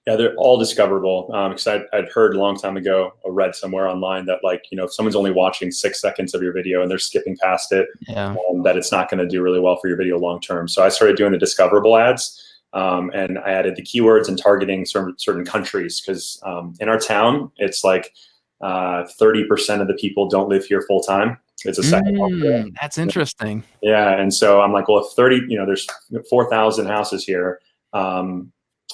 Yeah, they're all discoverable. Because I'd heard a long time ago, or read somewhere online that, like, if someone's only watching 6 seconds of your video and they're skipping past it, Yeah. that it's not going to do really well for your video long term. So I started doing the discoverable ads, and I added the keywords and targeting certain countries, because in our town, it's like 30% of the people don't live here full time. It's a second home. That's interesting. Yeah, and so I'm like, well, if 30, there's 4,000 houses here.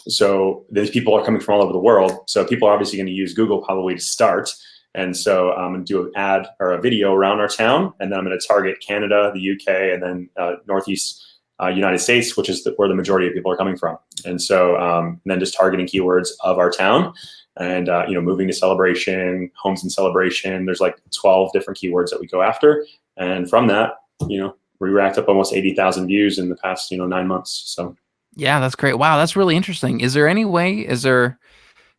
So these people are coming from all over the world. So people are obviously going to use Google probably to start. And so I'm going to do an ad or a video around our town, and then I'm going to target Canada, the UK, and then Northeast United States, which is where the majority of people are coming from. And so and then just targeting keywords of our town, and moving to celebration, homes in celebration. There's like 12 different keywords that we go after, and from that, we racked up almost 80,000 views in the past 9 months. So. Yeah, that's great. Wow, that's really interesting. Is there any way, I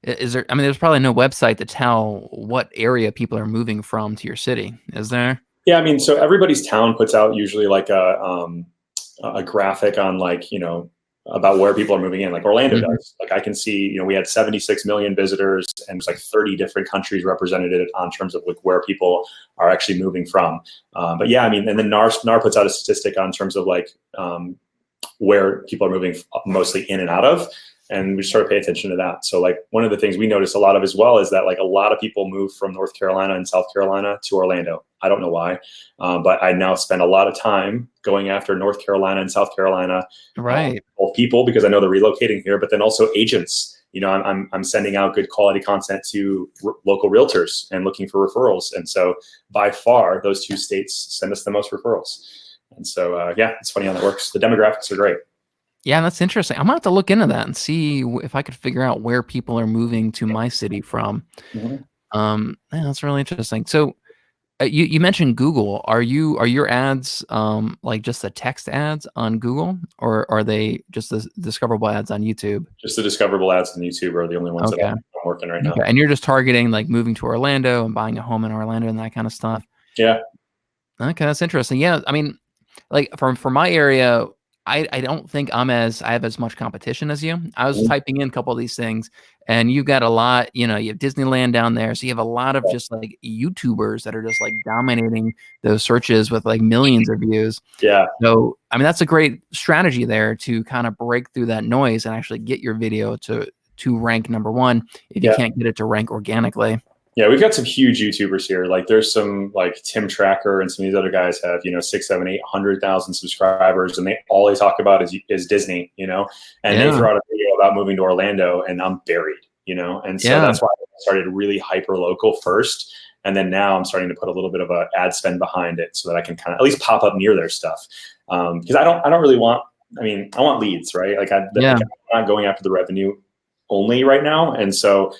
mean, there's probably no website to tell what area people are moving from to your city, is there? Yeah, I mean, so everybody's town puts out usually like a graphic on, like, about where people are moving in, like Orlando does. Like, I can see, we had 76 million visitors, and it's like 30 different countries represented on terms of like where people are actually moving from. But yeah, I mean, and then NAR puts out a statistic on terms of like, where people are moving mostly in and out of, and we just sort of pay attention to that. So like one of the things we notice a lot of as well is that like a lot of people move from North Carolina and South Carolina to Orlando. I don't know why, but I now spend a lot of time going after North Carolina and South Carolina, right? Both people, because I know they're relocating here, but then also agents. I'm sending out good quality content to local realtors and looking for referrals. And so by far, those two states send us the most referrals. And so, yeah, it's funny how that works. The demographics are great. Yeah, that's interesting. I'm gonna have to look into that and see if I could figure out where people are moving to my city from. Yeah, that's really interesting. So you mentioned Google. Are your ads like just the text ads on Google, or are they just the discoverable ads on YouTube? Just the discoverable ads on YouTube are the only ones that I'm working right now. Okay. And you're just targeting like moving to Orlando and buying a home in Orlando and that kind of stuff. Yeah. Okay, that's interesting. Yeah, I mean, like for my area, I don't think I have as much competition as you. I was typing in a couple of these things, and you've got a lot, you have Disneyland down there. So you have a lot of just like YouTubers that are just like dominating those searches with like millions of views. Yeah. So, I mean, that's a great strategy there to kind of break through that noise and actually get your video to rank #1 if you can't get it to rank organically. Yeah, we've got some huge YouTubers here. Like there's some like Tim Tracker and some of these other guys have, 6, 7, 800,000 subscribers, and all they talk about is Disney, and they throw out a video about moving to Orlando, and I'm buried, and so that's why I started really hyper local first. And then now I'm starting to put a little bit of a ad spend behind it so that I can kind of at least pop up near their stuff. Because I don't really want, I want leads, right? Like I'm not going after the revenue only right now. And so,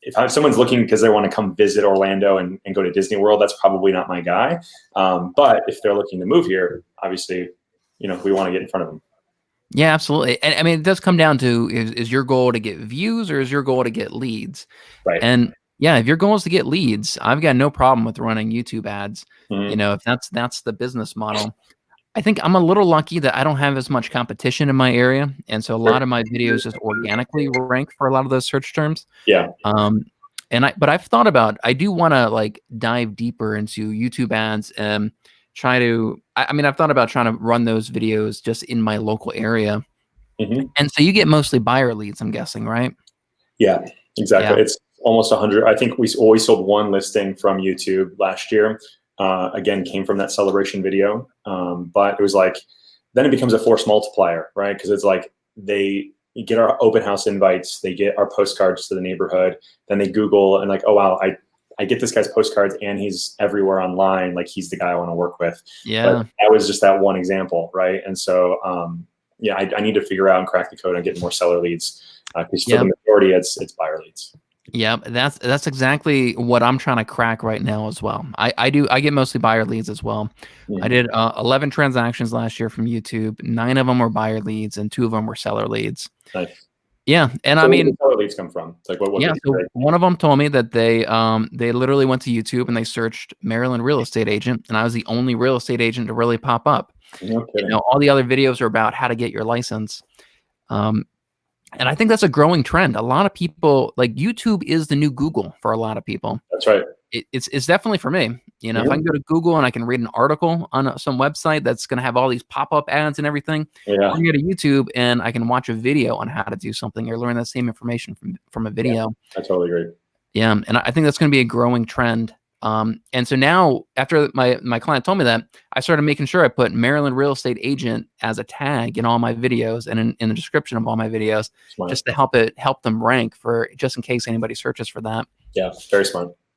if someone's looking because they want to come visit Orlando and go to Disney World, that's probably not my guy. But if they're looking to move here, obviously, we want to get in front of them. Yeah, absolutely. And I mean, it does come down to, is your goal to get views or is your goal to get leads? Right. And yeah, if your goal is to get leads, I've got no problem with running YouTube ads. If that's the business model. I think I'm a little lucky that I don't have as much competition in my area. And so a lot of my videos just organically rank for a lot of those search terms. Yeah. But I've thought about, I do want to like dive deeper into YouTube ads and I've thought about trying to run those videos just in my local area. And so you get mostly buyer leads, I'm guessing, right? Yeah, exactly. Yeah. It's almost 100. I think we always sold one listing from YouTube last year. Again, came from that celebration video. But it was like, then it becomes a force multiplier, right? Because it's like they get our open house invites, they get our postcards to the neighborhood, then they Google and like, oh wow, I get this guy's postcards and he's everywhere online. Like he's the guy I want to work with. Yeah. But that was just that one example, right? And so, I need to figure out and crack the code on getting more seller leads. Because for the majority, it's buyer leads. Yeah, that's exactly what I'm trying to crack right now as well. I get mostly buyer leads as well. I did 11 transactions last year from YouTube. 9 of them were buyer leads and 2 of them were seller leads. Nice. Yeah, and so I mean, where do seller leads come from? Like what? Yeah, so one of them told me that they literally went to YouTube and they searched Maryland real estate agent, and I was the only real estate agent to really pop up. No kidding. All the other videos are about how to get your license. And I think that's a growing trend. A lot of people, like, YouTube is the new Google for a lot of people. That's right. It's definitely for me. You know, if I can go to Google and I can read an article on some website that's going to have all these pop-up ads and everything, Yeah. I can go to YouTube and I can watch a video on how to do something or learn that same information from a video. Yeah, I totally agree. Yeah, and I think that's going to be a growing trend. And so now, after my client told me that, I started making sure I put Maryland real estate agent as a tag in all my videos and in the description of all my videos, Smart. just to help them rank for, just in case anybody searches for that. Yeah, very smart.